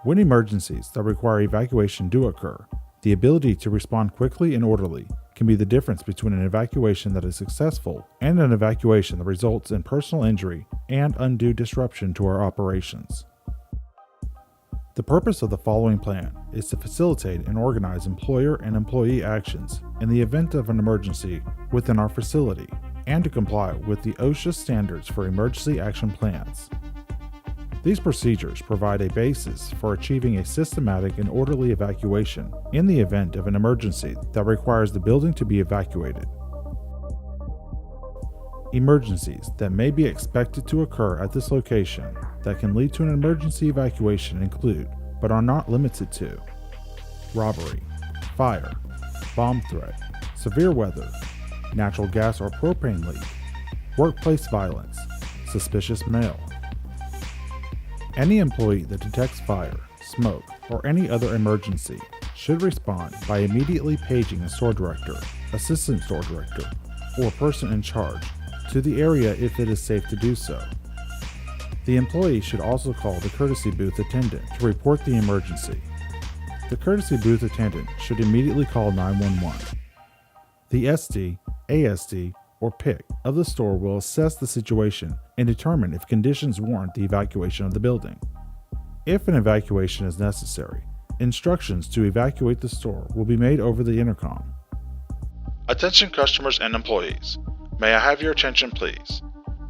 When emergencies that require evacuation do occur, the ability to respond quickly and orderly can be the difference between an evacuation that is successful and an evacuation that results in personal injury and undue disruption to our operations. The purpose of the following plan is to facilitate and organize employer and employee actions in the event of an emergency within our facility and to comply with the OSHA standards for emergency action plans. These procedures provide a basis for achieving a systematic and orderly evacuation in the event of an emergency that requires the building to be evacuated. Emergencies that may be expected to occur at this location that can lead to an emergency evacuation include, but are not limited to, robbery, fire, bomb threat, severe weather, natural gas or propane leak, workplace violence, suspicious mail. Any employee that detects fire, smoke, or any other emergency should respond by immediately paging a store director, assistant store director, or person in charge to the area if it is safe to do so. The employee should also call the courtesy booth attendant to report the emergency. The courtesy booth attendant should immediately call 911. The SD, ASD, or PIC of the store will assess the situation and determine if conditions warrant the evacuation of the building. If an evacuation is necessary, instructions to evacuate the store will be made over the intercom. Attention customers and employees. May I have your attention please?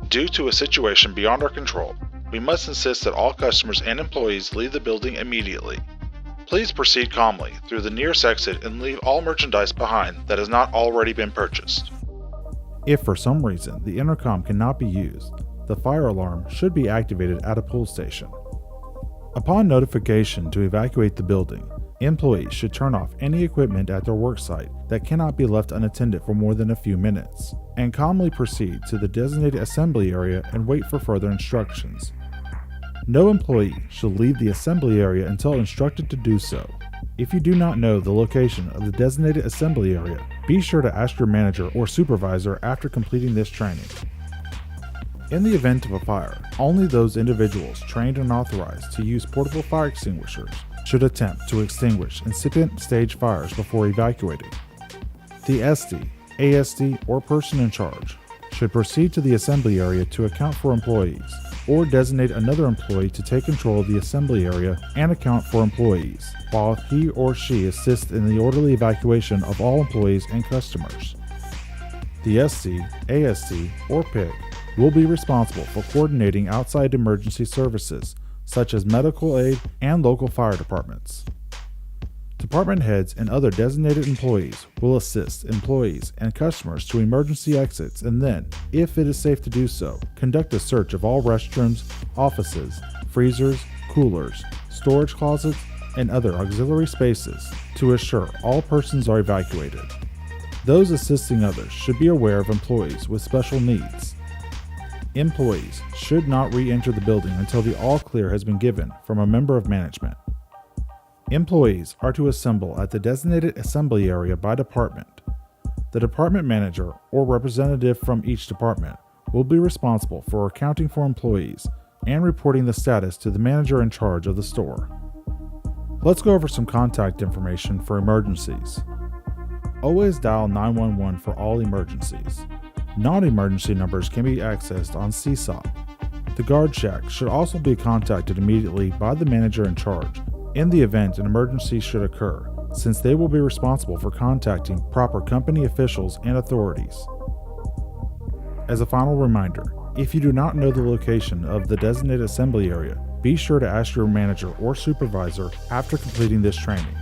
Due to a situation beyond our control, we must insist that all customers and employees leave the building immediately. Please proceed calmly through the nearest exit and leave all merchandise behind that has not already been purchased. If for some reason the intercom cannot be used, the fire alarm should be activated at a pull station. Upon notification to evacuate the building, employees should turn off any equipment at their worksite that cannot be left unattended for more than a few minutes, and calmly proceed to the designated assembly area and wait for further instructions. No employee should leave the assembly area until instructed to do so. If you do not know the location of the designated assembly area, be sure to ask your manager or supervisor after completing this training. In the event of a fire, only those individuals trained and authorized to use portable fire extinguishers should attempt to extinguish incipient stage fires before evacuating. The SD, ASD, or person in charge should proceed to the assembly area to account for employees, or designate another employee to take control of the assembly area and account for employees, while he or she assists in the orderly evacuation of all employees and customers. The SC, ASC, or PIC will be responsible for coordinating outside emergency services, such as medical aid and local fire departments. Department heads and other designated employees will assist employees and customers to emergency exits and then, if it is safe to do so, conduct a search of all restrooms, offices, freezers, coolers, storage closets, and other auxiliary spaces to assure all persons are evacuated. Those assisting others should be aware of employees with special needs. Employees should not re-enter the building until the all clear has been given from a member of management. Employees are to assemble at the designated assembly area by department. The department manager or representative from each department will be responsible for accounting for employees and reporting the status to the manager in charge of the store. Let's go over some contact information for emergencies. Always dial 911 for all emergencies. Non-emergency numbers can be accessed on CSOP. The guard shack should also be contacted immediately by the manager in charge in the event an emergency should occur, since they will be responsible for contacting proper company officials and authorities. As a final reminder, if you do not know the location of the designated assembly area, be sure to ask your manager or supervisor after completing this training.